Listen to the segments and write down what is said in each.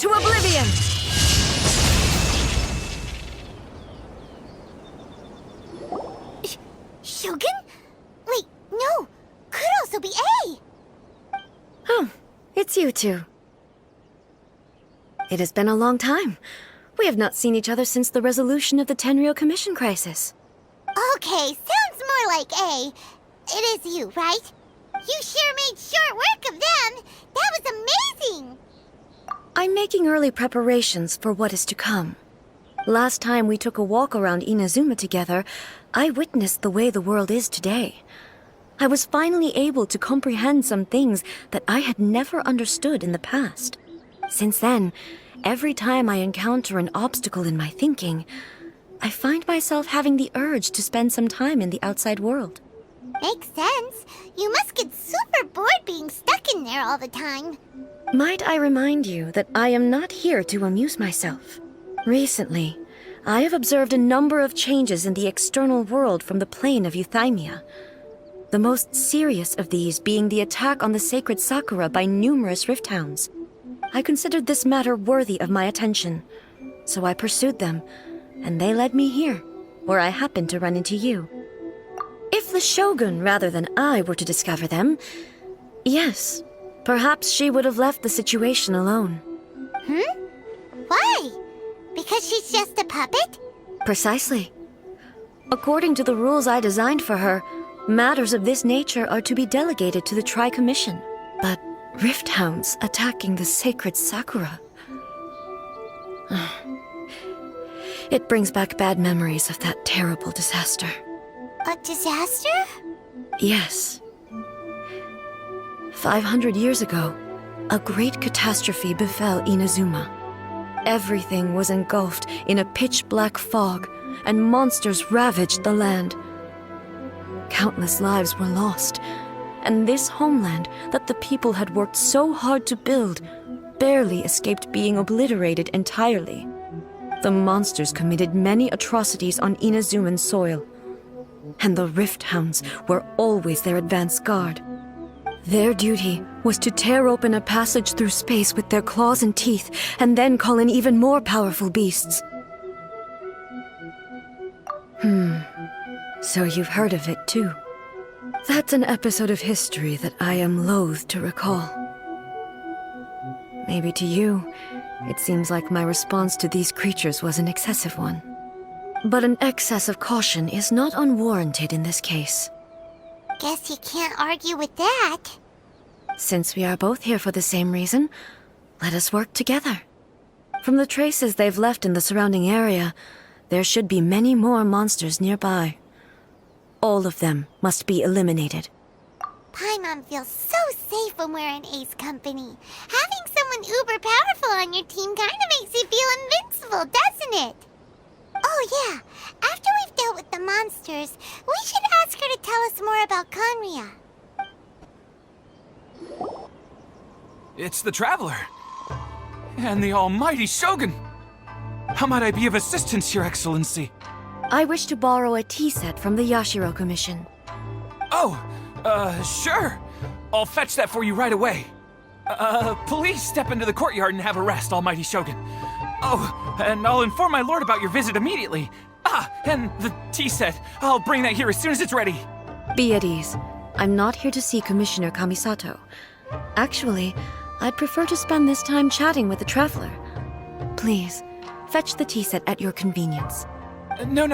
to oblivion! Shogun? Wait, no! Could also be A! Oh, it's you two. It has been a long time. We have not seen each other since the resolution of the Tenryou Commission crisis. Okay, sounds more like A. It is you, right? You sure made short work of them! That was amazing! I'm making early preparations for what is to come. Last time we took a walk around Inazuma together, I witnessed the way the world is today. I was finally able to comprehend some things that I had never understood in the past. Since then, every time I encounter an obstacle in my thinking, I find myself having the urge to spend some time in the outside world. Makes sense. You must get super bored being stuck in there all the time. Might I remind you that I am not here to amuse myself. Recently, I have observed a number of changes in the external world from the plane of Euthymia. The most serious of these being the attack on the sacred Sakura by numerous rift hounds. I considered this matter worthy of my attention, so I pursued them, and they led me here, where I happened to run into you. If the Shogun rather than I were to discover them, yes, perhaps she would have left the situation alone. Why? Because she's just a puppet? Precisely. According to the rules I designed for her, matters of this nature are to be delegated to the Tri-Commission. But rift hounds attacking the sacred Sakura... It brings back bad memories of that terrible disaster. A disaster? Yes. 500 years ago, a great catastrophe befell Inazuma. Everything was engulfed in a pitch-black fog, and monsters ravaged the land. Countless lives were lost, and this homeland that the people had worked so hard to build barely escaped being obliterated entirely. The monsters committed many atrocities on Inazuman soil, and the Rift Hounds were always their advance guard. Their duty was to tear open a passage through space with their claws and teeth, and then call in even more powerful beasts. So you've heard of it too. That's an episode of history that I am loath to recall. Maybe to you, it seems like my response to these creatures was an excessive one. But an excess of caution is not unwarranted in this case. Guess you can't argue with that. Since we are both here for the same reason, let us work together. From the traces they've left in the surrounding area, there should be many more monsters nearby. All of them must be eliminated. Paimon feels so safe when we're in Ace company. Having someone uber powerful on your team kind of makes you feel invincible, doesn't it? Oh yeah, after we've dealt with the monsters, we should ask her to tell us more about Conria. It's the Traveler. And the almighty Shogun. How might I be of assistance, Your Excellency? I wish to borrow a tea set from the Yashiro Commission. Oh, sure. I'll fetch that for you right away. Please step into the courtyard and have a rest, almighty Shogun. Oh, and I'll inform my lord about your visit immediately. Ah, and the tea set. I'll bring that here as soon as it's ready. Be at ease. I'm not here to see Commissioner Kamisato. Actually, I'd prefer to spend this time chatting with the Traveler. Please, fetch the tea set at your convenience. No.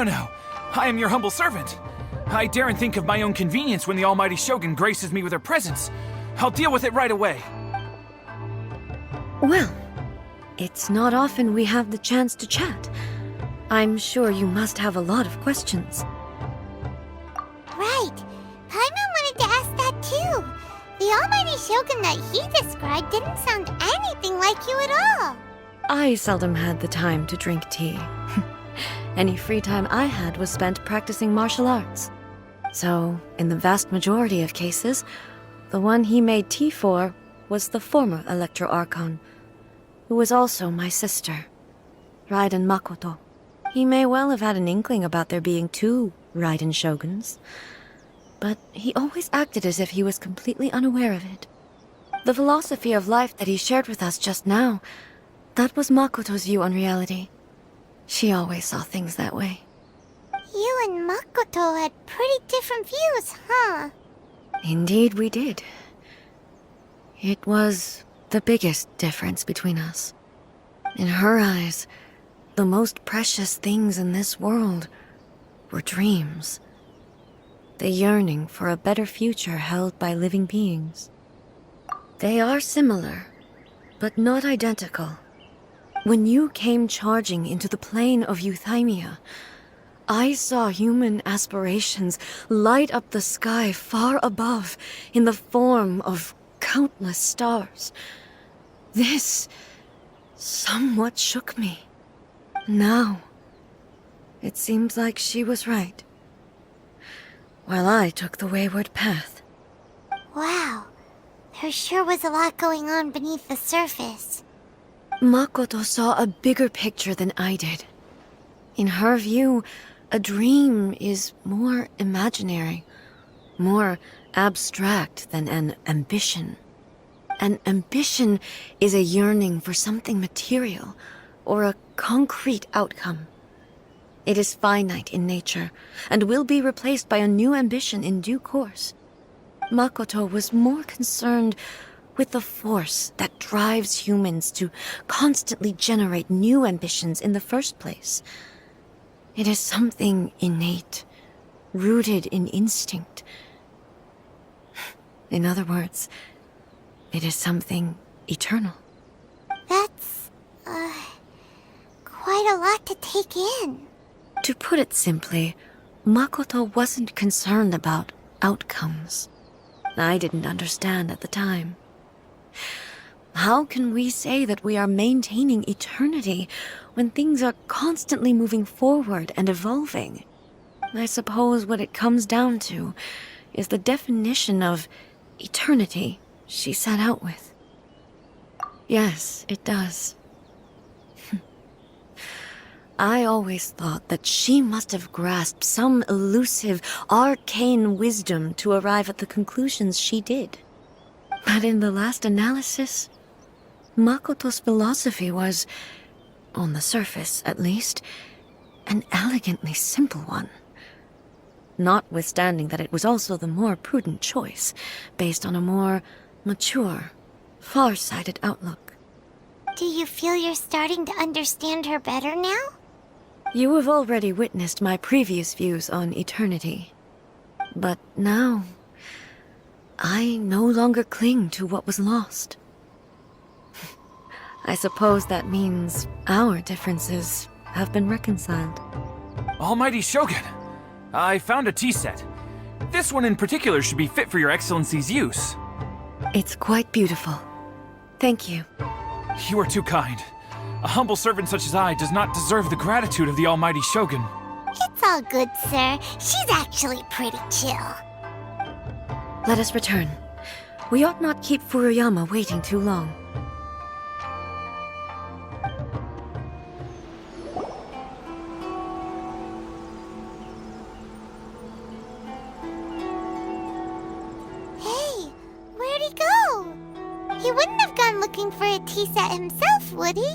I am your humble servant. I daren't think of my own convenience when the almighty Shogun graces me with her presence. I'll deal with it right away. Well, it's not often we have the chance to chat. I'm sure you must have a lot of questions. Right. Paimon wanted to ask that too. The almighty Shogun that he described didn't sound anything like you at all. I seldom had the time to drink tea. Any free time I had was spent practicing martial arts. So, in the vast majority of cases, the one he made tea for was the former Electro Archon, who was also my sister, Raiden Makoto. He may well have had an inkling about there being two Raiden Shoguns, but he always acted as if he was completely unaware of it. The philosophy of life that he shared with us just now, That was Makoto's view on reality. She always saw things that way. You and Makoto had pretty different views, huh? Indeed we did. It was the biggest difference between us. In her eyes, the most precious things in this world were dreams. The yearning for a better future held by living beings. They are similar, but not identical. When you came charging into the plane of Euthymia, I saw human aspirations light up the sky far above in the form of countless stars. This somewhat shook me. Now, it seems like she was right, while I took the wayward path. Wow, there sure was a lot going on beneath the surface. Makoto saw a bigger picture than I did. In her view, a dream is more imaginary, more abstract than an ambition. An ambition is a yearning for something material, or a concrete outcome. It is finite in nature, and will be replaced by a new ambition in due course. Makoto was more concerned with the force that drives humans to constantly generate new ambitions in the first place. It is something innate, rooted in instinct. In other words, it is something eternal. That's, quite a lot to take in. To put it simply, Makoto wasn't concerned about outcomes. I didn't understand at the time. How can we say that we are maintaining eternity when things are constantly moving forward and evolving? I suppose what it comes down to is the definition of eternity she set out with. Yes, it does. I always thought that she must have grasped some elusive, arcane wisdom to arrive at the conclusions she did. But in the last analysis, Makoto's philosophy was, on the surface at least, an elegantly simple one. Notwithstanding that it was also the more prudent choice, based on a more mature, far-sighted outlook. Do you feel you're starting to understand her better now? You have already witnessed my previous views on eternity. But now, I no longer cling to what was lost. I suppose that means our differences have been reconciled. Almighty Shogun, I found a tea set. This one in particular should be fit for your Excellency's use. It's quite beautiful. Thank you. You are too kind. A humble servant such as I does not deserve the gratitude of the Almighty Shogun. It's all good, sir. She's actually pretty chill. Let us return. We ought not keep Furuyama waiting too long. Hey, where'd he go? He wouldn't have gone looking for a tea set himself, would he?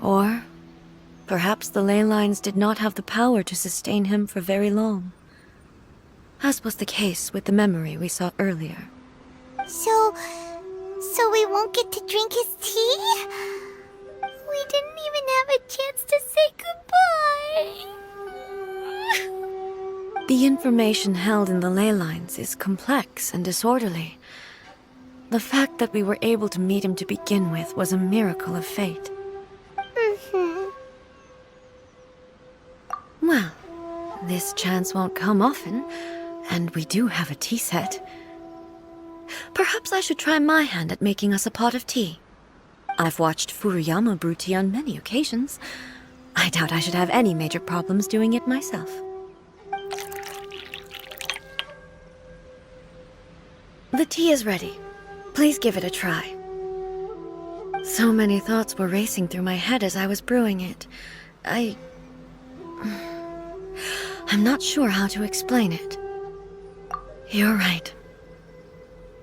Or perhaps the ley lines did not have the power to sustain him for very long, as was the case with the memory we saw earlier. So we won't get to drink his tea? We didn't even have a chance to say goodbye. The information held in the ley lines is complex and disorderly. The fact that we were able to meet him to begin with was a miracle of fate. Well, this chance won't come often, and we do have a tea set. Perhaps I should try my hand at making us a pot of tea. I've watched Furuyama brew tea on many occasions. I doubt I should have any major problems doing it myself. The tea is ready. Please give it a try. So many thoughts were racing through my head as I was brewing it. I'm not sure how to explain it. You're right.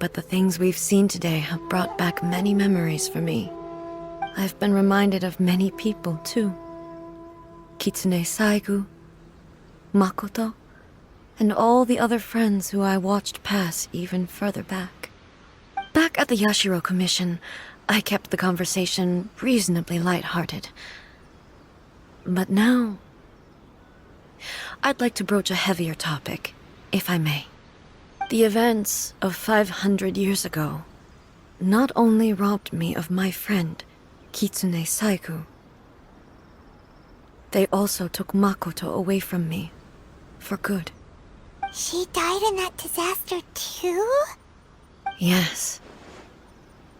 but the things we've seen today have brought back many memories for me. I've been reminded of many people, too. Kitsune Saigu, Makoto, and all the other friends who I watched pass even further back. Back at the Yashiro Commission, I kept the conversation reasonably lighthearted. But now, I'd like to broach a heavier topic, if I may. The events of 500 years ago not only robbed me of my friend, Kitsune Saigu, they also took Makoto away from me, for good. She died in that disaster too? Yes.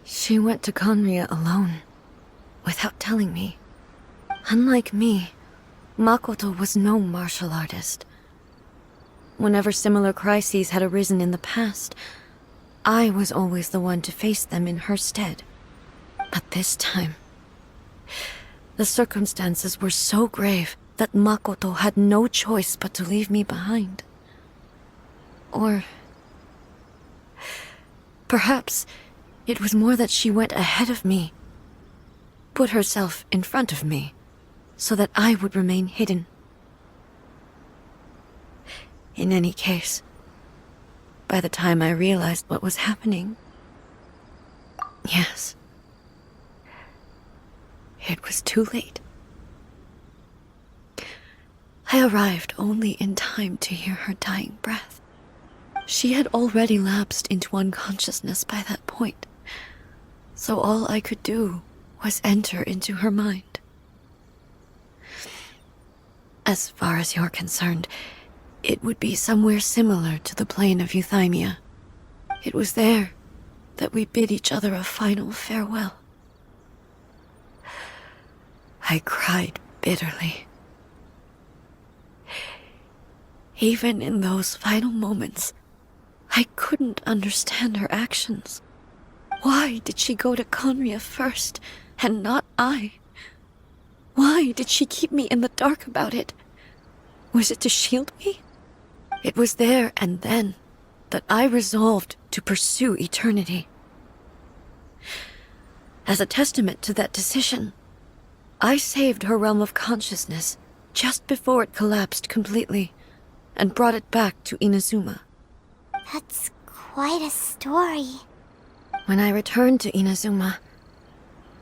She went to Conria alone, without telling me. Unlike me, Makoto was no martial artist. Whenever similar crises had arisen in the past, I was always the one to face them in her stead. But this time, the circumstances were so grave that Makoto had no choice but to leave me behind. Or perhaps it was more that she went ahead of me, put herself in front of me, so that I would remain hidden. In any case, by the time I realized what was happening, yes, it was too late. I arrived only in time to hear her dying breath. She had already lapsed into unconsciousness by that point, so all I could do was enter into her mind. As far as you're concerned, it would be somewhere similar to the plane of Euthymia. It was there that we bid each other a final farewell. I cried bitterly. Even in those final moments, I couldn't understand her actions. Why did she go to Conria first, and not I? Why did she keep me in the dark about it? Was it to shield me? It was there and then that I resolved to pursue eternity. As a testament to that decision, I saved her realm of consciousness just before it collapsed completely and brought it back to Inazuma. That's quite a story. When I returned to Inazuma,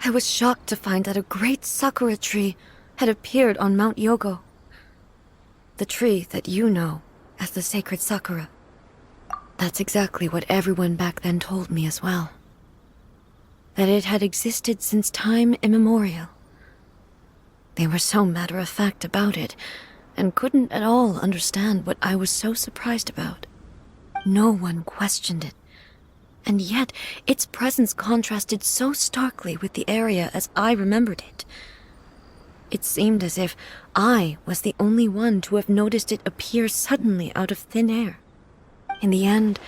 I was shocked to find that a great sakura tree had appeared on Mount Yogo. The tree that you know as the sacred sakura. That's exactly what everyone back then told me as well. That it had existed since time immemorial. They were so matter-of-fact about it, and couldn't at all understand what I was so surprised about. No one questioned it, and yet its presence contrasted so starkly with the area as I remembered it. It seemed as if I was the only one to have noticed it appear suddenly out of thin air. In the end,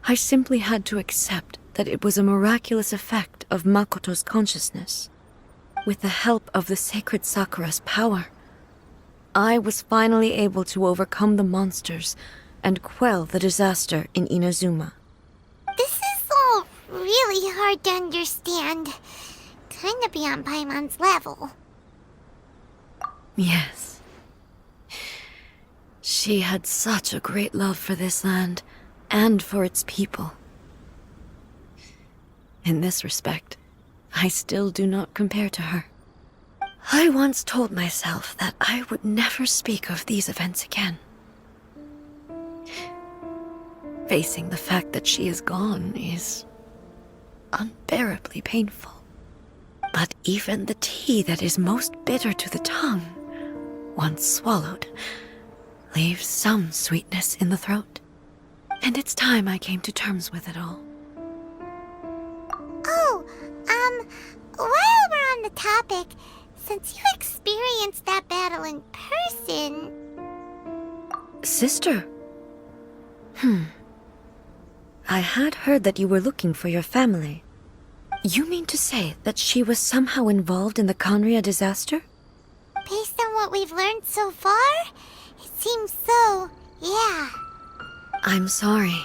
I simply had to accept that it was a miraculous effect of Makoto's consciousness. With the help of the sacred sakura's power, I was finally able to overcome the monsters and quell the disaster in Inazuma. This is all really hard to understand. Kinda beyond Paimon's level. Yes. She had such a great love for this land and for its people. In this respect, I still do not compare to her. I once told myself that I would never speak of these events again. Facing the fact that she is gone is unbearably painful. But even the tea that is most bitter to the tongue, once swallowed, leaves some sweetness in the throat. And it's time I came to terms with it all. Oh, while we're on the topic, since you experienced that battle in person... Sister? I had heard that you were looking for your family. You mean to say that she was somehow involved in the Conria disaster? Based on what we've learned so far, it seems so, yeah. I'm sorry.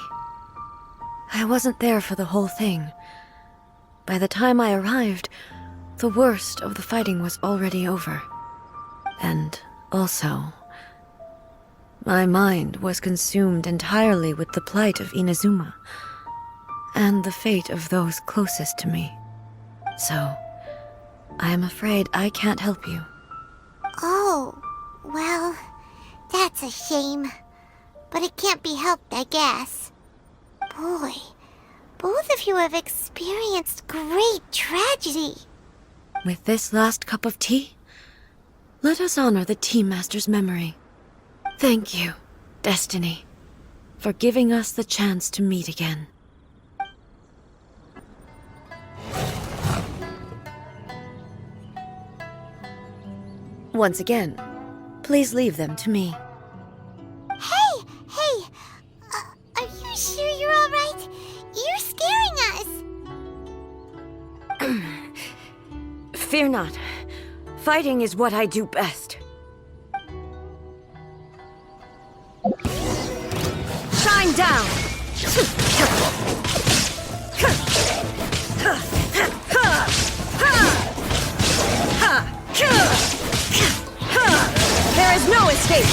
I I wasn't there for the whole thing. By the time I arrived, the worst of the fighting was already over. And also, my mind was consumed entirely with the plight of Inazuma, and the fate of those closest to me. So, I am afraid I can't help you. Oh, well, that's a shame. But it can't be helped, I guess. Boy, both of you have experienced great tragedy. With this last cup of tea, let us honor the Tea Master's memory. Thank you, Destiny, for giving us the chance to meet again. Once again, please leave them to me. Hey, are you sure you're all right? You're scaring us. Fear not. Fighting is what I do best. Shine down! There is no escape!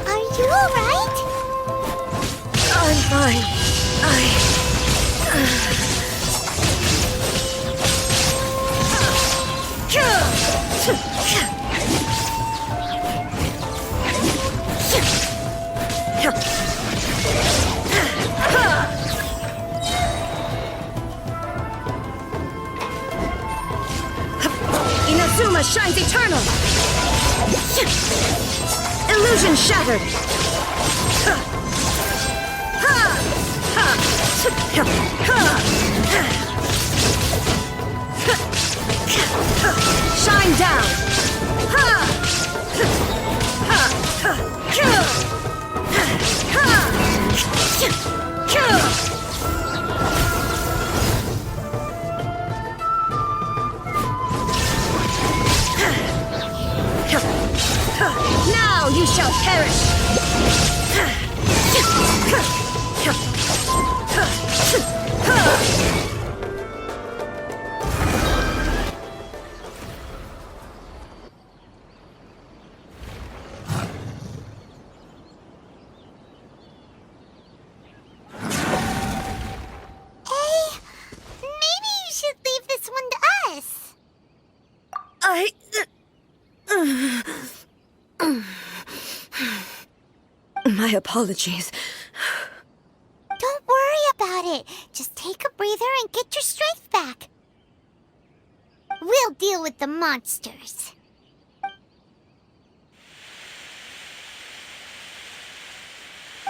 Are you all right? I'm fine. Inazuma shines eternal! Illusion shattered! Shine down! Now you shall perish! Maybe you should leave this one to us. My apologies. Don't worry about it. Just take a breather and get your strength back. We'll deal with the monsters.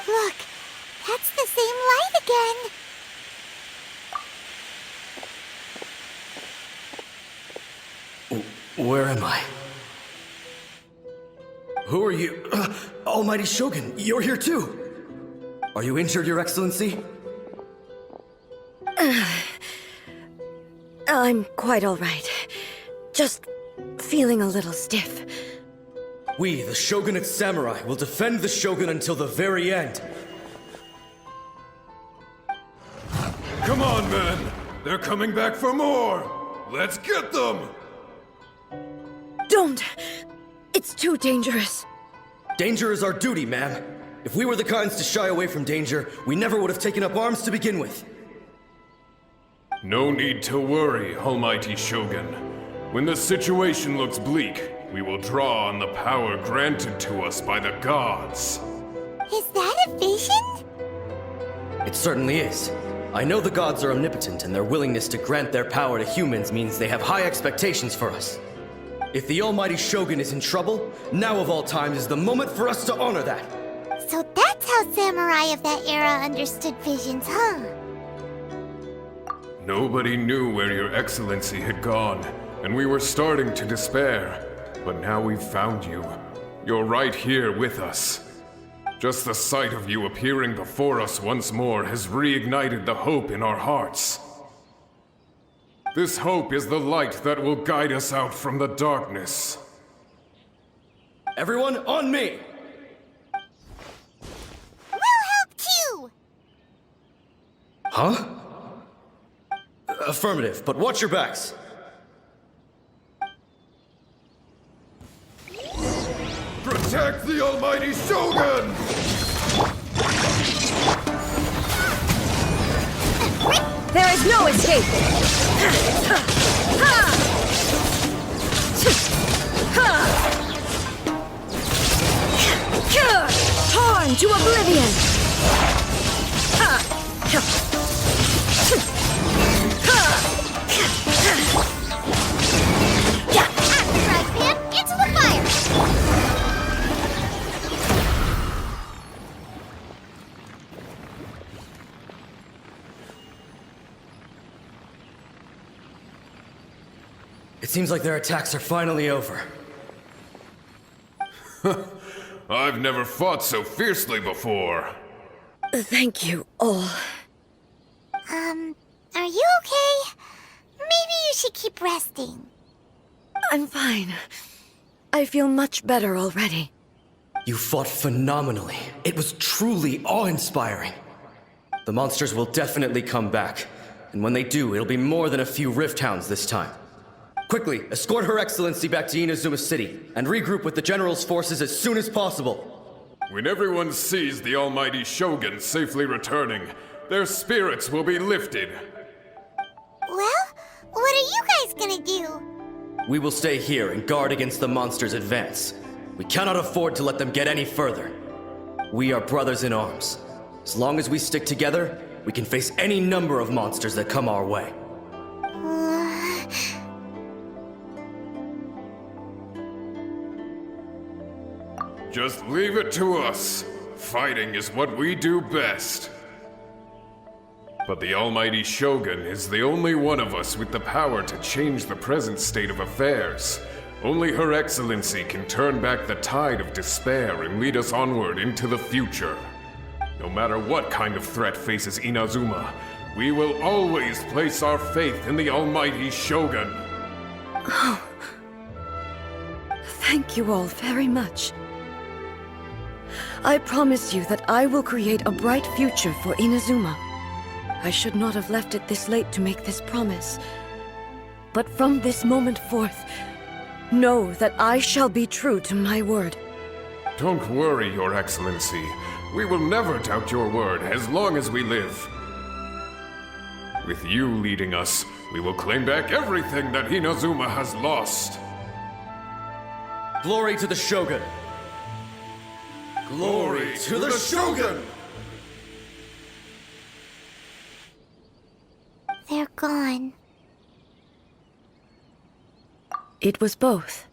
Look, that's the same light again. Where am I? Who are you? Almighty Shogun, you're here too! Are you injured, Your Excellency? I'm quite all right. Just feeling a little stiff. We, the Shogunate Samurai, will defend the Shogun until the very end. Come on, men! They're coming back for more! Let's get them! Don't! It's too dangerous. Danger is our duty, ma'am. If we were the kinds to shy away from danger, we never would have taken up arms to begin with. No need to worry, Almighty Shogun. When the situation looks bleak, we will draw on the power granted to us by the gods. Is that a vision? It certainly is. I know the gods are omnipotent, and their willingness to grant their power to humans means they have high expectations for us. If the Almighty Shogun is in trouble, now of all times is the moment for us to honor that. So that's how samurai of that era understood visions, huh? Nobody knew where Your Excellency had gone, and we were starting to despair. But now we've found you. You're right here with us. Just the sight of you appearing before us once more has reignited the hope in our hearts. This hope is the light that will guide us out from the darkness. Everyone, on me! We'll help too! Huh? Affirmative, but watch your backs. Protect the almighty Shogun! There is no escape! Torn to oblivion! Right, man, into the fire! It seems like their attacks are finally over. I've never fought so fiercely before. Thank you all. Are you okay? Maybe you should keep resting. I'm fine. I feel much better already. You fought phenomenally. It was truly awe-inspiring. The monsters will definitely come back. And when they do, it'll be more than a few Rift Hounds this time. Quickly, escort Her Excellency back to Inazuma City, and regroup with the General's forces as soon as possible. When everyone sees the almighty Shogun safely returning, their spirits will be lifted. Well, what are you guys gonna do? We will stay here and guard against the monsters' advance. We cannot afford to let them get any further. We are brothers in arms. As long as we stick together, we can face any number of monsters that come our way. Just leave it to us. Fighting is what we do best. But the almighty Shogun is the only one of us with the power to change the present state of affairs. Only Her Excellency can turn back the tide of despair and lead us onward into the future. No matter what kind of threat faces Inazuma, we will always place our faith in the almighty Shogun. Thank you all very much. I promise you that I will create a bright future for Inazuma. I should not have left it this late to make this promise. But from this moment forth, know that I shall be true to my word. Don't worry, Your Excellency. We will never doubt your word as long as we live. With you leading us, we will claim back everything that Inazuma has lost. Glory to the Shogun! Glory to the Shogun! They're gone. It was both.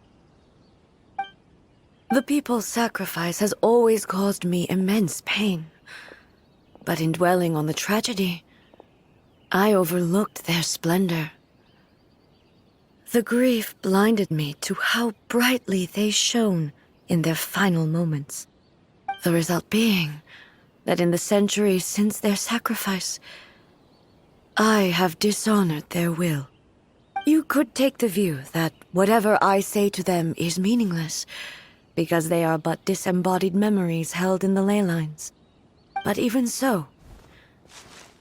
The people's sacrifice has always caused me immense pain. But in dwelling on the tragedy, I overlooked their splendor. The grief blinded me to how brightly they shone in their final moments. The result being that in the centuries since their sacrifice, I have dishonored their will. You could take the view that whatever I say to them is meaningless, because they are but disembodied memories held in the ley lines. But even so,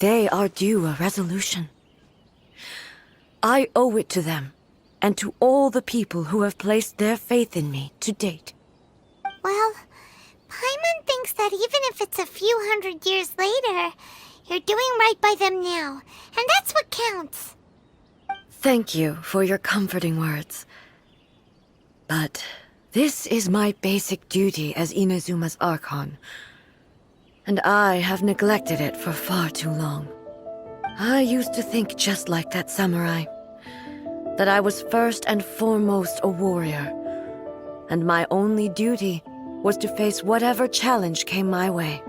they are due a resolution. I owe it to them, and to all the people who have placed their faith in me to date. Well, Paimon thinks that even if it's a few hundred years later, you're doing right by them now, and that's what counts. Thank you for your comforting words. But this is my basic duty as Inazuma's Archon, and I have neglected it for far too long. I used to think just like that samurai, that I was first and foremost a warrior, and my only duty was to face whatever challenge came my way.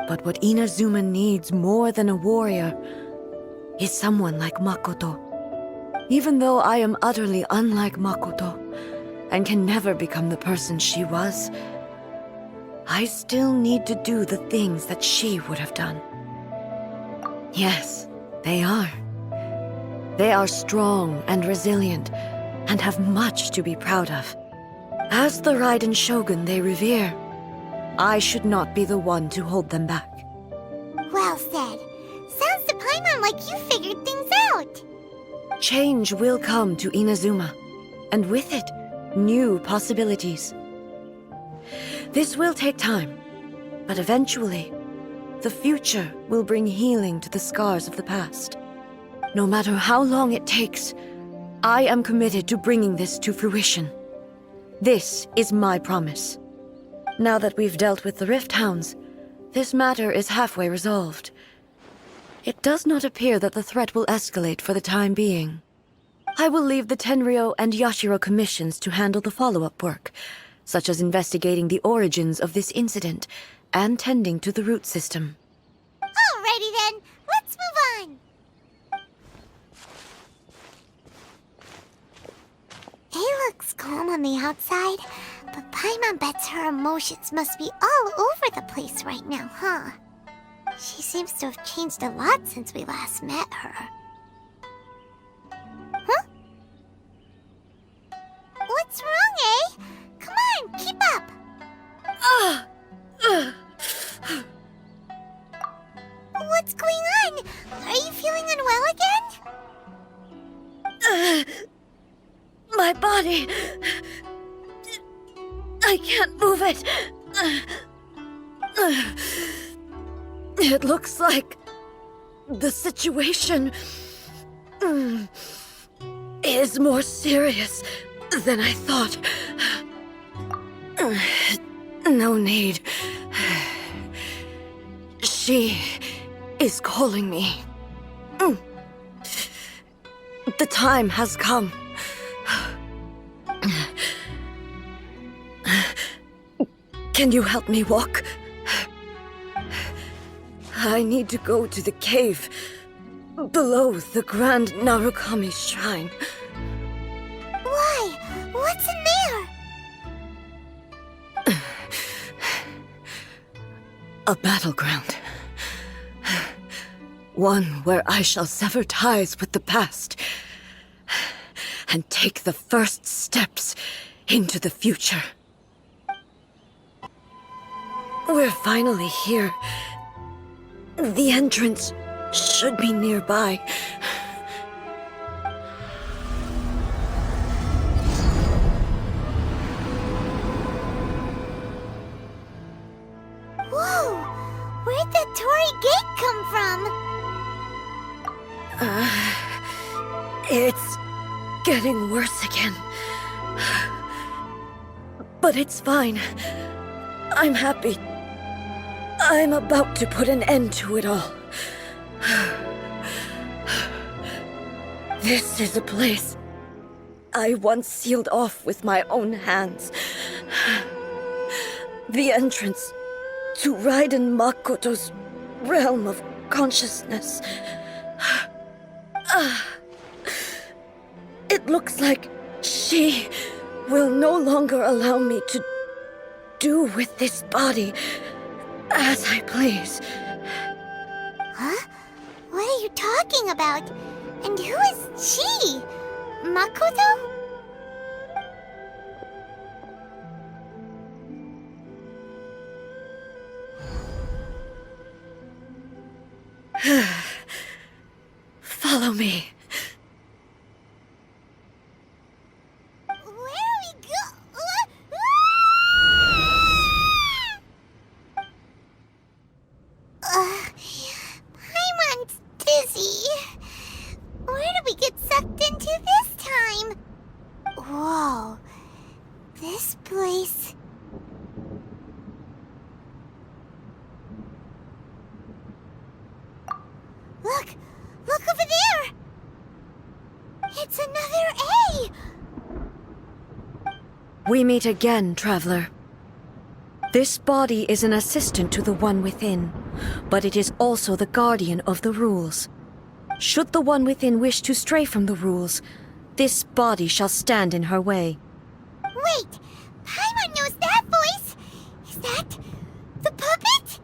But what Inazuma needs more than a warrior is someone like Makoto. Even though I am utterly unlike Makoto, and can never become the person she was, I still need to do the things that she would have done. Yes, they are. They are strong and resilient, and have much to be proud of. As the Raiden Shogun they revere, I should not be the one to hold them back. Well said. Sounds to Paimon like you figured things out. Change will come to Inazuma, and with it, new possibilities. This will take time, but eventually, the future will bring healing to the scars of the past. No matter how long it takes, I am committed to bringing this to fruition. This is my promise. Now that we've dealt with the Rift Hounds, this matter is halfway resolved. It does not appear that the threat will escalate for the time being. I will leave the Tenryo and Yashiro commissions to handle the follow-up work, such as investigating the origins of this incident and tending to the root system. Alrighty then, let's move on. It looks calm on the outside, but Paimon bets her emotions must be all over the place right now, huh? She seems to have changed a lot since we last met her. Huh? What's wrong, eh? Come on, keep up! What's going on? Are you feeling unwell again? My body... I can't move it. It looks like the situation is more serious than I thought. No need. She is calling me. The time has come. Can you help me walk? I need to go to the cave below the Grand Narukami Shrine. Why? What's in there? A battleground. One where I shall sever ties with the past and take the first steps into the future. We're finally here. The entrance should be nearby. Whoa! Where'd that Torii gate come from? It's getting worse again. But it's fine. I'm happy. I'm about to put an end to it all. This is a place I once sealed off with my own hands. The entrance to Raiden Makoto's realm of consciousness. It looks like she will no longer allow me to do with this body as I please. Huh? What are you talking about? And who is she? Makoto? Follow me. Where are we Paimon's dizzy. Where did we get sucked into this time? Whoa. This place... Look! Look over there! It's another A! We meet again, traveler. This body is an assistant to the one within, but it is also the guardian of the rules. Should the one within wish to stray from the rules, this body shall stand in her way. Wait! Paimon knows that voice! Is that... the puppet?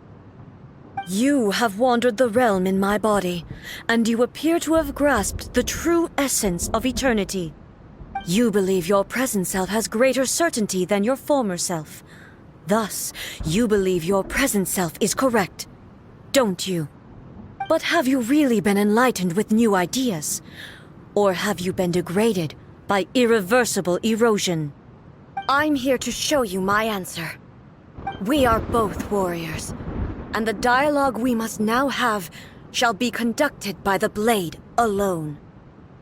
You have wandered the realm in my body, and you appear to have grasped the true essence of eternity. You believe your present self has greater certainty than your former self. Thus, you believe your present self is correct, don't you? But have you really been enlightened with new ideas? Or have you been degraded by irreversible erosion? I'm here to show you my answer. We are both warriors, and the dialogue we must now have shall be conducted by the blade alone.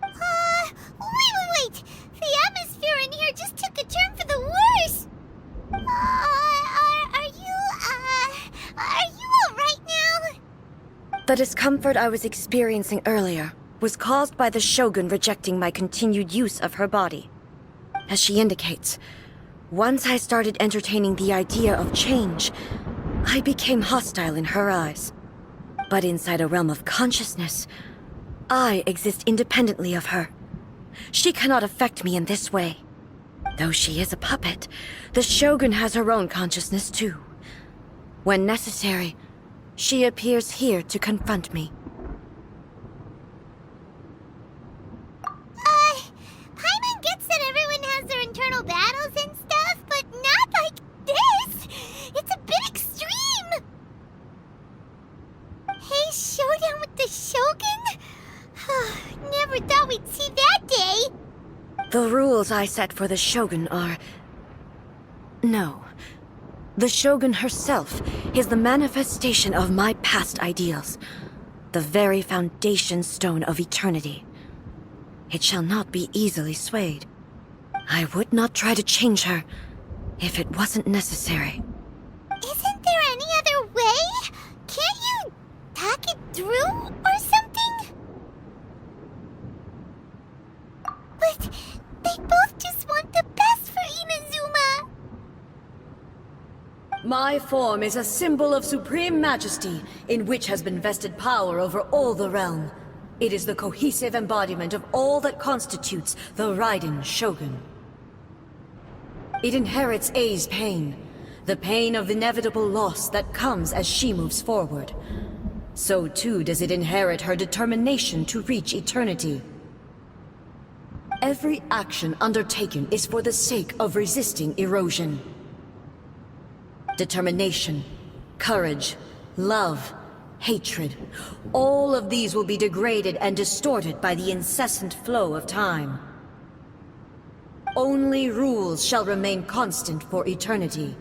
Wait! The atmosphere in here just took a turn for the worse! Are you alright now? The discomfort I was experiencing earlier was caused by the Shogun rejecting my continued use of her body. As she indicates, once I started entertaining the idea of change, I became hostile in her eyes. But inside a realm of consciousness, I exist independently of her. She cannot affect me in this way. Though she is a puppet, the Shogun has her own consciousness too. When necessary, she appears here to confront me. Paimon gets that everyone has their internal battles and stuff, but not like this! It's a bit extreme! Hey, showdown with the Shogun? Never thought we'd see that day! The rules I set for the Shogun are... No. The Shogun herself is the manifestation of my past ideals. The very foundation stone of eternity. It shall not be easily swayed. I would not try to change her if it wasn't necessary. Isn't there any other way? Can't you talk it through or something? But they both just want the best for Inazuma. My form is a symbol of supreme majesty, in which has been vested power over all the realm. It is the cohesive embodiment of all that constitutes the Raiden Shogun. It inherits Ei's pain, the pain of inevitable loss that comes as she moves forward. So too does it inherit her determination to reach eternity. Every action undertaken is for the sake of resisting erosion. Determination, courage, love, hatred, all of these will be degraded and distorted by the incessant flow of time. Only rules shall remain constant for eternity.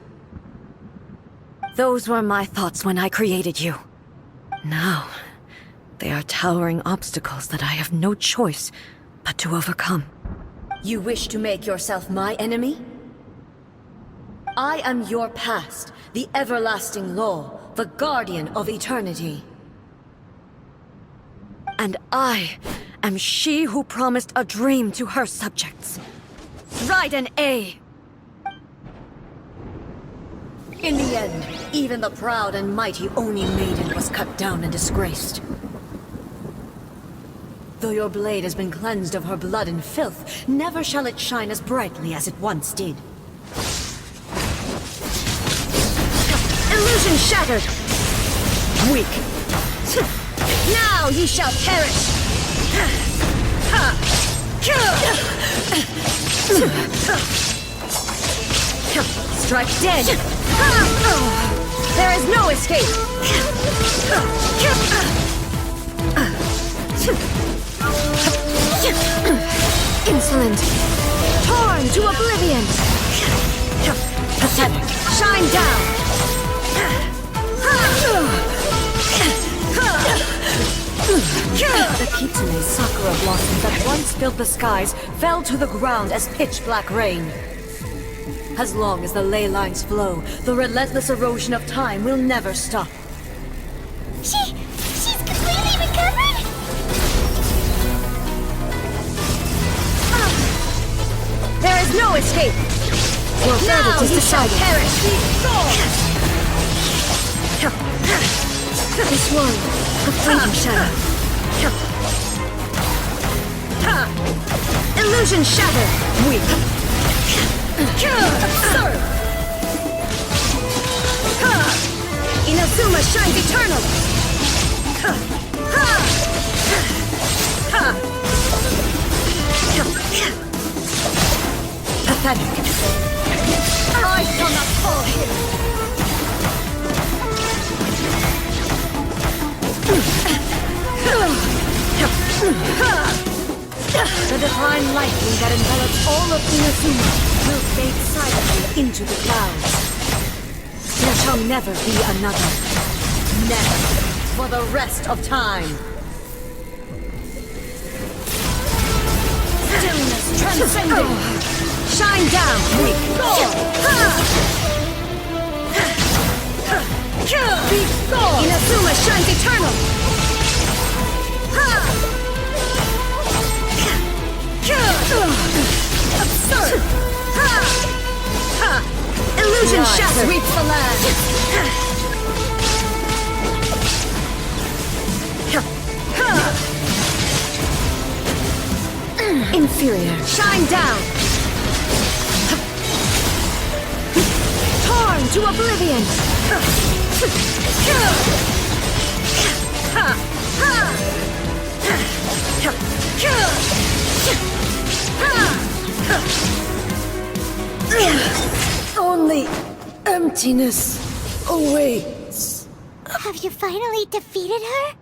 Those were my thoughts when I created you. Now, they are towering obstacles that I have no choice but to overcome. You wish to make yourself my enemy? I am your past, the everlasting law, the guardian of eternity. And I am she who promised a dream to her subjects. Raiden A. In the end, even the proud and mighty Oni Maiden was cut down and disgraced. Though your blade has been cleansed of her blood and filth, never shall it shine as brightly as it once did. Illusion shattered! Weak. Now ye shall perish! Strike dead! There is no escape! Insolent! Torn to oblivion! Pathetic! Shine down! The Kitsune sakura blossoms that once filled the skies fell to the ground as pitch-black rain. As long as the ley lines flow, the relentless erosion of time will never stop. She's completely recovered? There is no escape! Your verdict is decided. Perish! This one, a fleeting shadow. Illusion shattered! Weak. Absurd! Inazuma shines eternal! Ha! Ha! Ha! Pathetic. I shall not fall here! The divine lightning that envelops all of Inazuma will fade silently into the clouds. There shall never be another. Never. For the rest of time. Stillness transcending. Shine down, weak. Be gone. Inazuma shines eternal. Absurd! Illusion shatter sweeps the land! Inferior. Shine down! Torn to oblivion! Only emptiness awaits. Have you finally defeated her?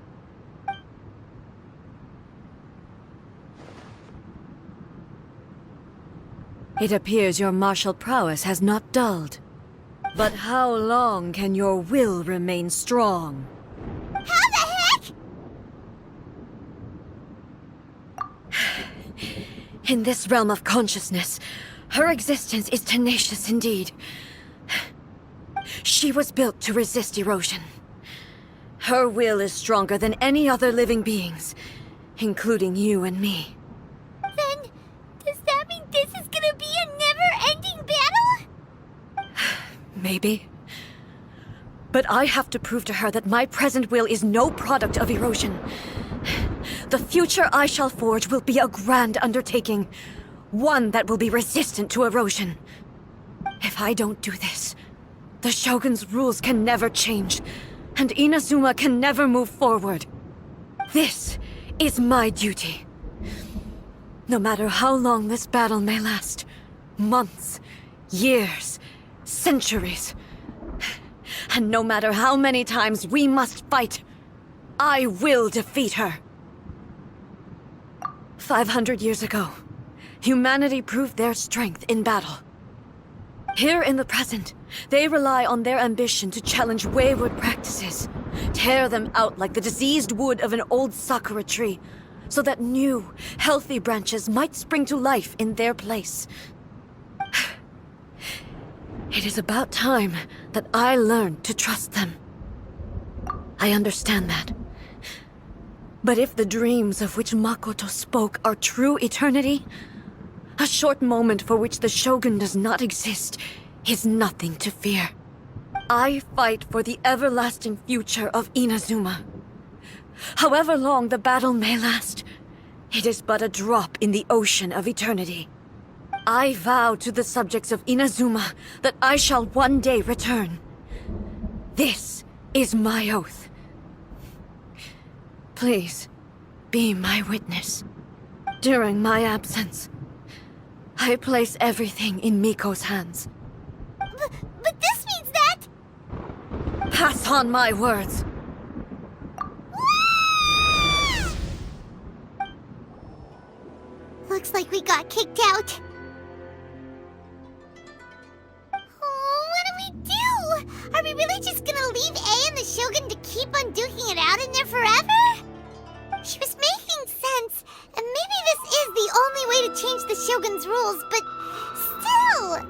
It appears your martial prowess has not dulled. But how long can your will remain strong? How the heck? In this realm of consciousness, her existence is tenacious indeed. She was built to resist erosion. Her will is stronger than any other living being's, including you and me. Then, does that mean this is gonna be a never-ending battle? Maybe. But I have to prove to her that my present will is no product of erosion. The future I shall forge will be a grand undertaking, one that will be resistant to erosion. If I don't do this, the Shogun's rules can never change, and Inazuma can never move forward. This is my duty. No matter how long this battle may last, months, years, centuries, and no matter how many times we must fight, I will defeat her. 500 years ago, humanity proved their strength in battle. Here in the present, they rely on their ambition to challenge wayward practices, tear them out like the diseased wood of an old sakura tree, so that new, healthy branches might spring to life in their place. It is about time that I learned to trust them. I understand that. But if the dreams of which Makoto spoke are true eternity, a short moment for which the Shogun does not exist is nothing to fear. I fight for the everlasting future of Inazuma. However long the battle may last, it is but a drop in the ocean of eternity. I vow to the subjects of Inazuma that I shall one day return. This is my oath. Please, be my witness. During my absence, I place everything in Miko's hands. But this means that... Pass on my words. Looks like we got kicked out. Oh, what do we do? Are we really just gonna leave A and the Shogun to keep on duking it out in there forever? She was making sense, and maybe this is the only way to change the Shogun's rules, but still...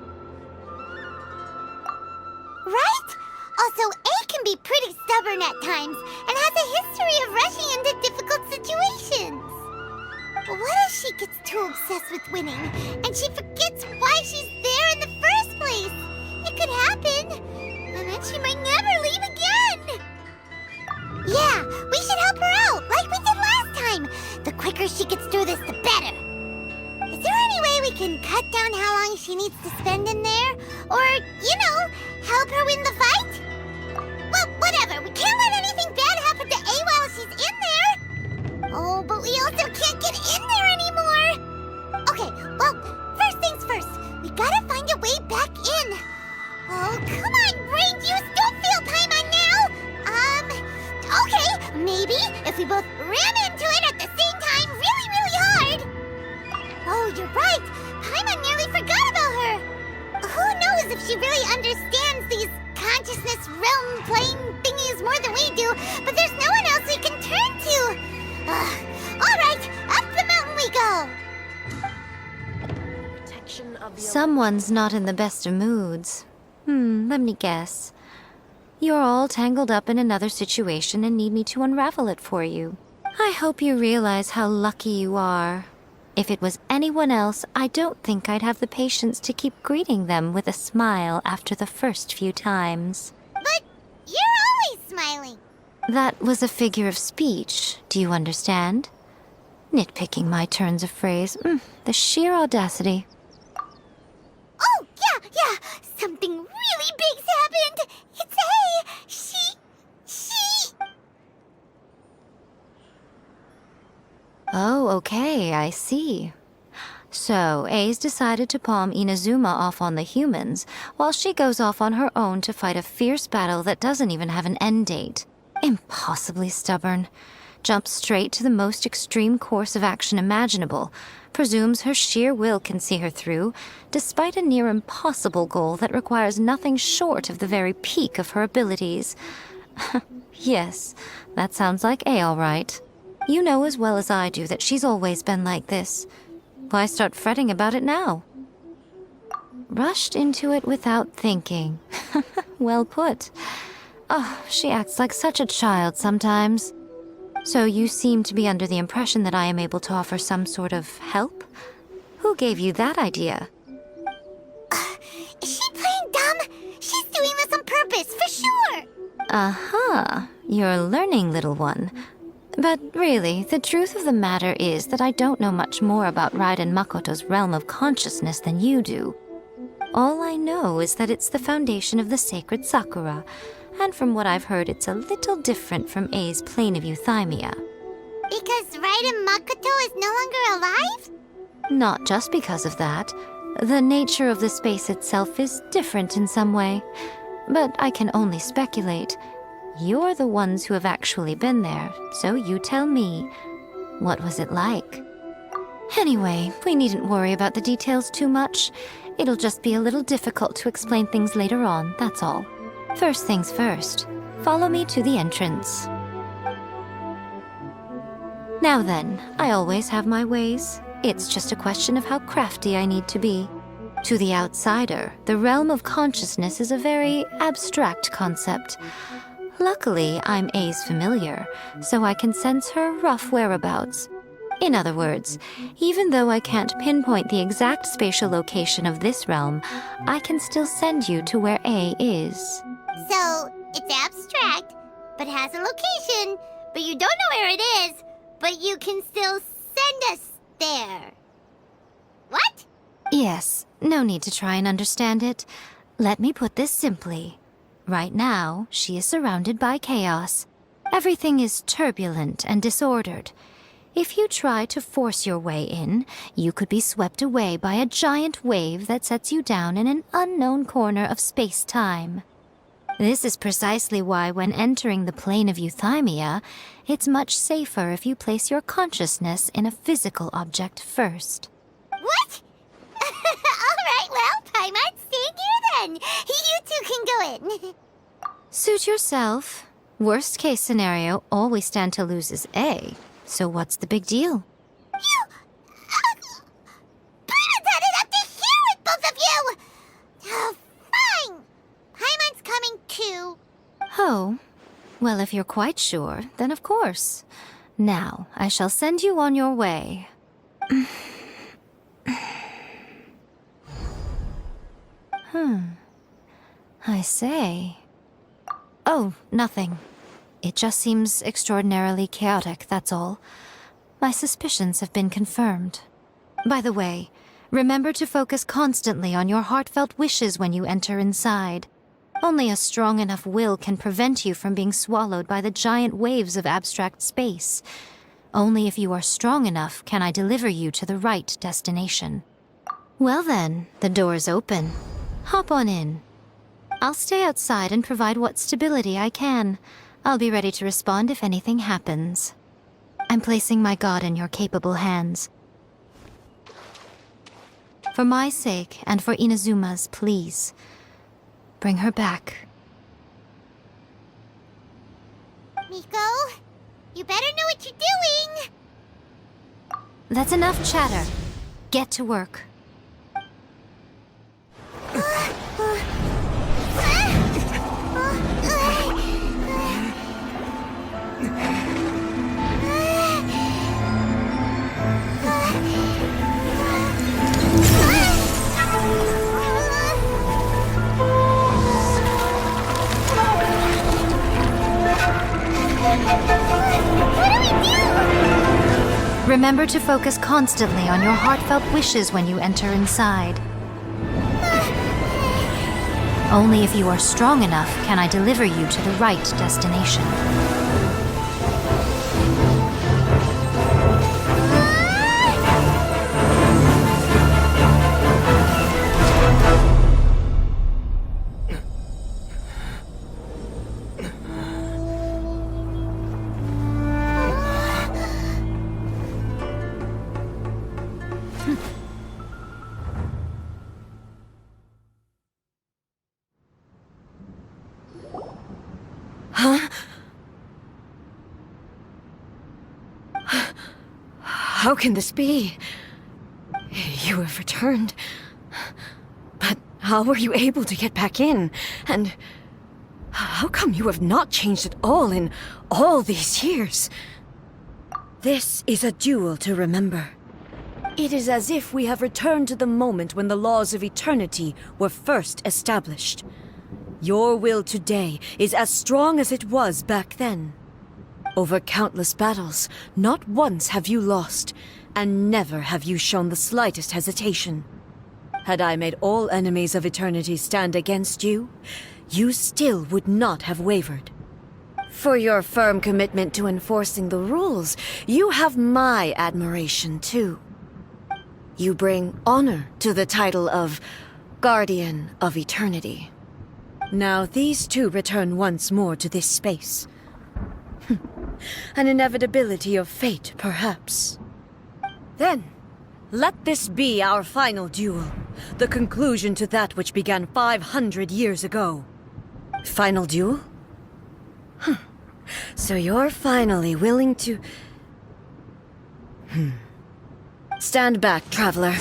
Right? Also, A can be pretty stubborn at times, and has a history of rushing into difficult situations. But what if she gets too obsessed with winning, and she forgets why she's there in the first place? It could happen, and then she might never leave again. Yeah, we should help her out, like we did last time. The quicker she gets through this, the better. Is there any way we can cut down how long she needs to spend in there? Or, help her win the fight? Well, whatever. Oh, but we also can't get in there anymore! Okay, well, first things first. We gotta find a way back in. Oh, come on, brain juice, don't feel Paimon now! Okay, maybe if we both ram into it at the same time really, really hard! Oh, you're right! Paimon nearly forgot about her! Who knows if she really understands these consciousness realm playing thingies more than we do, but there's no one else we can turn to! Alright, up the mountain we go! Someone's not in the best of moods. Let me guess. You're all tangled up in another situation and need me to unravel it for you. I hope you realize how lucky you are. If it was anyone else, I don't think I'd have the patience to keep greeting them with a smile after the first few times. But you're always smiling. That was a figure of speech, do you understand? Nitpicking my turns of phrase. The sheer audacity. Oh, yeah, something really big's happened. It's A. She... Oh, okay, I see. So, A's decided to palm Inazuma off on the humans, while she goes off on her own to fight a fierce battle that doesn't even have an end date. Impossibly stubborn. Jumps straight to the most extreme course of action imaginable, presumes her sheer will can see her through, despite a near impossible goal that requires nothing short of the very peak of her abilities. Yes, that sounds like A all right. You know as well as I do that she's always been like this. Why start fretting about it now? Rushed into it without thinking. Well put. Oh, she acts like such a child sometimes. So you seem to be under the impression that I am able to offer some sort of help? Who gave you that idea? Is she playing dumb? She's doing this on purpose, for sure! Uh-huh. You're learning, little one. But really, the truth of the matter is that I don't know much more about Raiden Makoto's realm of consciousness than you do. All I know is that it's the foundation of the sacred Sakura, and from what I've heard, it's a little different from A's plane of euthymia. Because Raiden Makoto is no longer alive? Not just because of that. The nature of the space itself is different in some way. But I can only speculate. You're the ones who have actually been there, so you tell me. What was it like? Anyway, we needn't worry about the details too much. It'll just be a little difficult to explain things later on, that's all. First things first, follow me to the entrance. Now then, I always have my ways. It's just a question of how crafty I need to be. To the outsider, the realm of consciousness is a very abstract concept. Luckily, I'm A's familiar, so I can sense her rough whereabouts. In other words, even though I can't pinpoint the exact spatial location of this realm, I can still send you to where A is. So, it's abstract, but has a location, but you don't know where it is, but you can still send us there. What? Yes, no need to try and understand it. Let me put this simply. Right now, she is surrounded by chaos. Everything is turbulent and disordered. If you try to force your way in, you could be swept away by a giant wave that sets you down in an unknown corner of space-time. This is precisely why when entering the plane of euthymia, it's much safer if you place your consciousness in a physical object first. What? Alright, well, Paimon, stay here then. You two can go in. Suit yourself. Worst case scenario, all we stand to lose is A. So what's the big deal? You... Paimon's had it up to here with both of you! Oh, fine. Paimon's coming too. Oh, well, if you're quite sure, then of course. Now, I shall send you on your way. I say. Oh, nothing. It just seems extraordinarily chaotic, that's all. My suspicions have been confirmed. By the way, remember to focus constantly on your heartfelt wishes when you enter inside. Only a strong enough will can prevent you from being swallowed by the giant waves of abstract space. Only if you are strong enough can I deliver you to the right destination. Well then, the door's open. Hop on in. I'll stay outside and provide what stability I can. I'll be ready to respond if anything happens. I'm placing my god in your capable hands. For my sake and for Inazuma's, please, bring her back. Miko, you better know what you're doing! That's enough chatter. Get to work. Remember to focus constantly on your heartfelt wishes when you enter inside. Only if you are strong enough can I deliver you to the right destination. How can this be? You have returned. But how were you able to get back in? And how come you have not changed at all in all these years? This is a duel to remember. It is as if we have returned to the moment when the laws of eternity were first established. Your will today is as strong as it was back then. Over countless battles, not once have you lost, and never have you shown the slightest hesitation. Had I made all enemies of eternity stand against you, you still would not have wavered. For your firm commitment to enforcing the rules, you have my admiration too. You bring honor to the title of Guardian of Eternity. Now these two return once more to this space. An inevitability of fate, perhaps. Then, let this be our final duel, the conclusion to that which began 500 years ago. Final duel? So you're finally willing to... Stand back, traveler.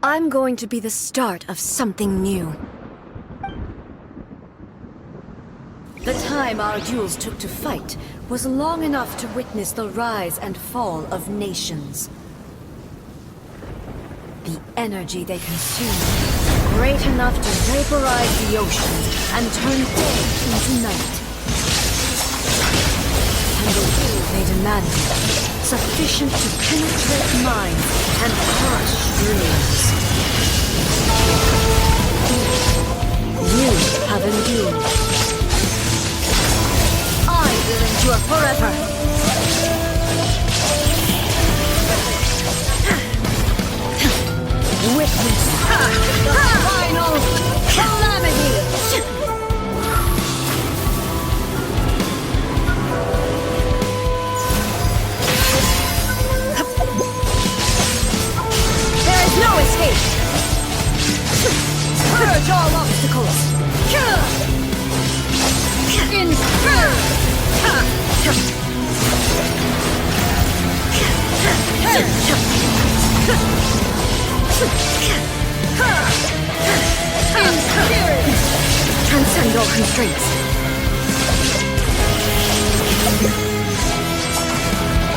I'm going to be the start of something new. The time our duels took to fight was long enough to witness the rise and fall of nations. The energy they consumed, great enough to vaporize the oceans and turn day into night. And the will they demanded, sufficient to penetrate minds and crush dreams. You have endured. I will endure forever. Witness the final calamity. There is no escape. Purge all obstacles. Transcend all constraints.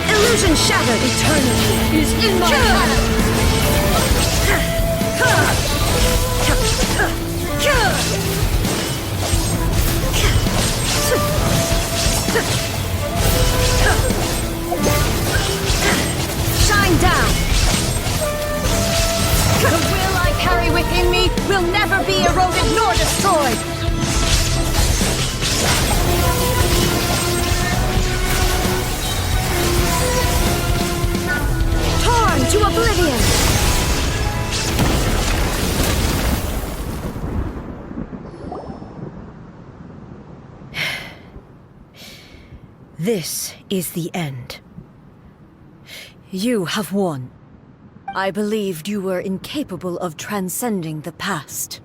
Illusion shattered. Eternity is in my hand. Shine down. The will I carry within me will never be eroded nor destroyed. This is the end. You have won. I believed you were incapable of transcending the past.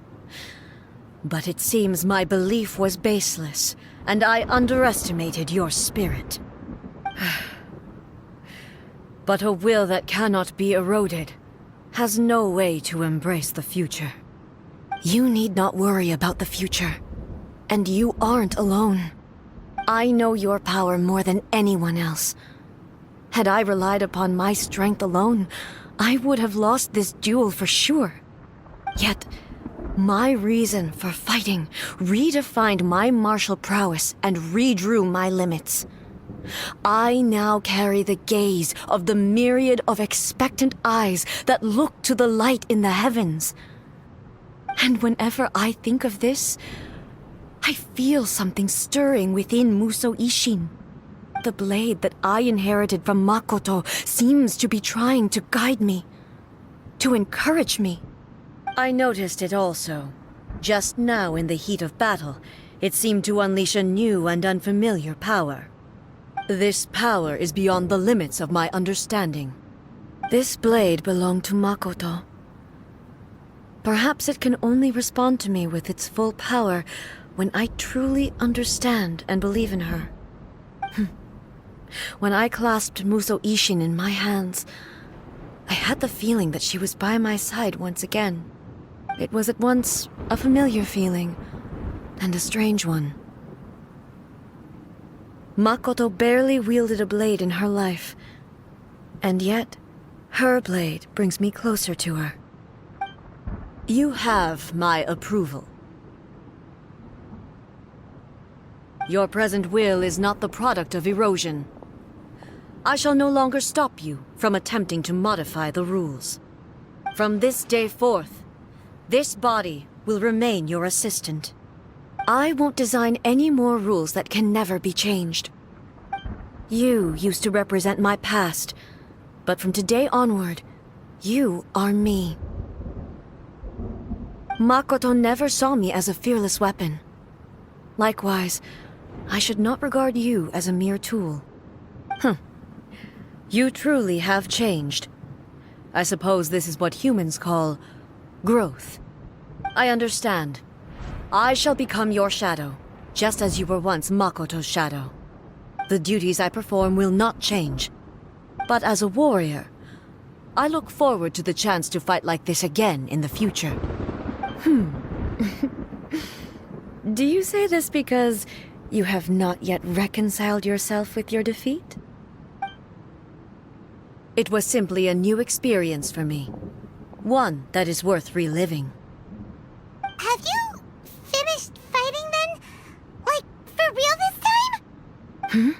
But it seems my belief was baseless, and I underestimated your spirit. But a will that cannot be eroded has no way to embrace the future. You need not worry about the future, and you aren't alone. I know your power more than anyone else. Had I relied upon my strength alone, I would have lost this duel for sure. Yet, my reason for fighting redefined my martial prowess and redrew my limits. I now carry the gaze of the myriad of expectant eyes that look to the light in the heavens. And whenever I think of this, I feel something stirring within Musou Ishin. The blade that I inherited from Makoto seems to be trying to guide me, to encourage me. I noticed it also. Just now in the heat of battle, it seemed to unleash a new and unfamiliar power. This power is beyond the limits of my understanding. This blade belonged to Makoto. Perhaps it can only respond to me with its full power when I truly understand and believe in her. When I clasped Musou Ishin in my hands, I had the feeling that she was by my side once again. It was at once a familiar feeling and a strange one. Makoto barely wielded a blade in her life, and yet her blade brings me closer to her. You have my approval. Your present will is not the product of erosion. I shall no longer stop you from attempting to modify the rules. From this day forth, this body will remain your assistant. I won't design any more rules that can never be changed. You used to represent my past, but from today onward, you are me. Makoto never saw me as a fearless weapon. Likewise, I should not regard you as a mere tool. You truly have changed. I suppose this is what humans call growth. I understand. I shall become your shadow, just as you were once Makoto's shadow. The duties I perform will not change. But as a warrior, I look forward to the chance to fight like this again in the future. Do you say this because you have not yet reconciled yourself with your defeat? It was simply a new experience for me. One that is worth reliving. Have you finished fighting then? Like, for real this time?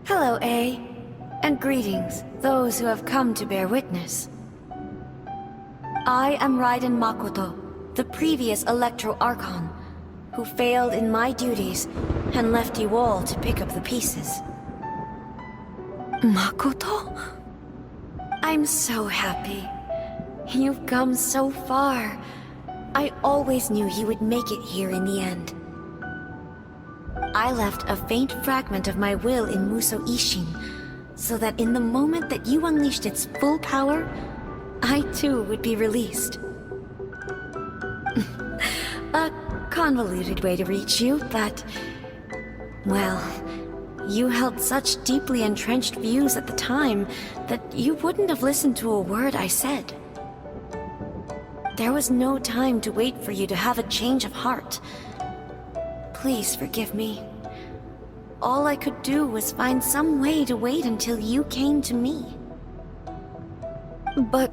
Hello, A. And greetings, those who have come to bear witness. I am Raiden Makoto, the previous Electro Archon, who failed in my duties and left you all to pick up the pieces. Makoto? I'm so happy. You've come so far. I always knew you would make it here in the end. I left a faint fragment of my will in Musou Ishin, so that in the moment that you unleashed its full power, I too would be released. A convoluted way to reach you, but... well, you held such deeply entrenched views at the time that you wouldn't have listened to a word I said. There was no time to wait for you to have a change of heart. Please forgive me. All I could do was find some way to wait until you came to me. But...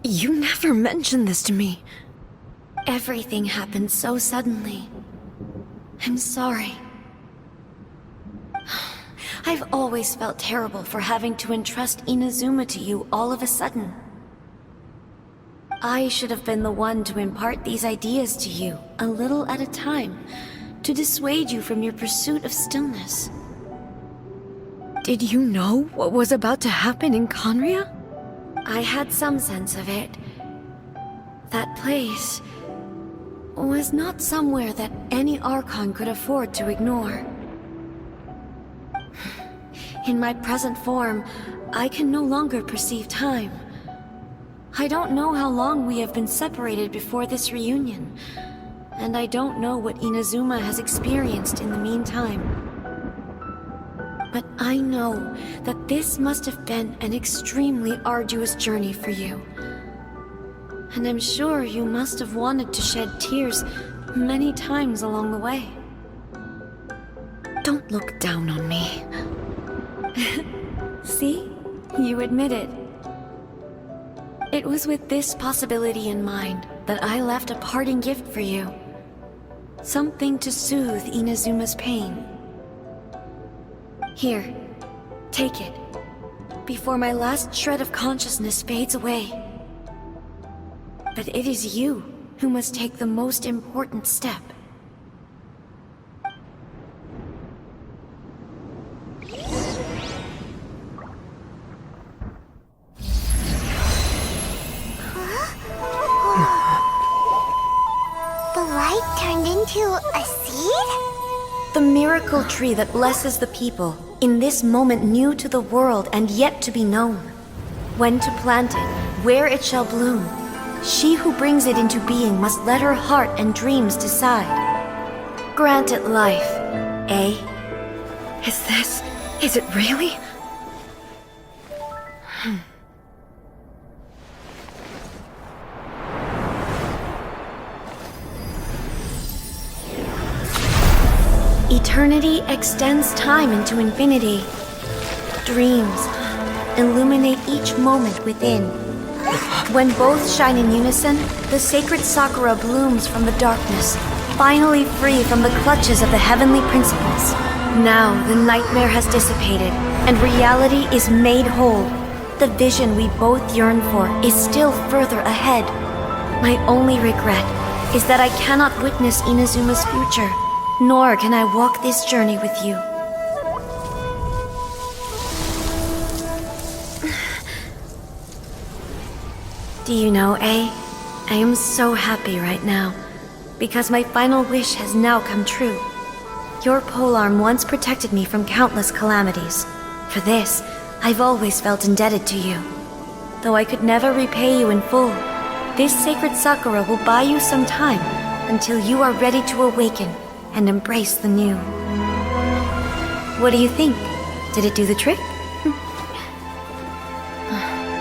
you never mentioned this to me. Everything happened so suddenly. I'm sorry. I've always felt terrible for having to entrust Inazuma to you all of a sudden. I should have been the one to impart these ideas to you, a little at a time, to dissuade you from your pursuit of stillness. Did you know what was about to happen in Conria? I had some sense of it. That place was not somewhere that any Archon could afford to ignore. In my present form, I can no longer perceive time. I don't know how long we have been separated before this reunion, and I don't know what Inazuma has experienced in the meantime. But I know that this must have been an extremely arduous journey for you. And I'm sure you must have wanted to shed tears many times along the way. Don't look down on me. See? You admit it. It was with this possibility in mind that I left a parting gift for you. Something to soothe Inazuma's pain. Here, take it, before my last shred of consciousness fades away. But it is you who must take the most important step. The light turned into a seed? The miracle tree that blesses the people, in this moment new to the world and yet to be known. When to plant it, where it shall bloom. She who brings it into being must let her heart and dreams decide. Grant it life, eh? Is it really? Eternity extends time into infinity. Dreams illuminate each moment within. When both shine in unison, the sacred Sakura blooms from the darkness, finally free from the clutches of the heavenly principles. Now the nightmare has dissipated, and reality is made whole. The vision we both yearn for is still further ahead. My only regret is that I cannot witness Inazuma's future, nor can I walk this journey with you. Do you know, I am so happy right now, because my final wish has now come true. Your polearm once protected me from countless calamities. For this, I've always felt indebted to you. Though I could never repay you in full, this sacred Sakura will buy you some time until you are ready to awaken and embrace the new. What do you think? Did it do the trick?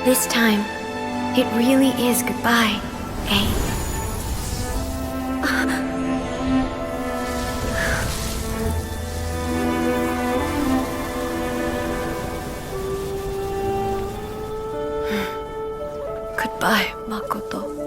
This time, it really is goodbye, eh? Goodbye, Makoto.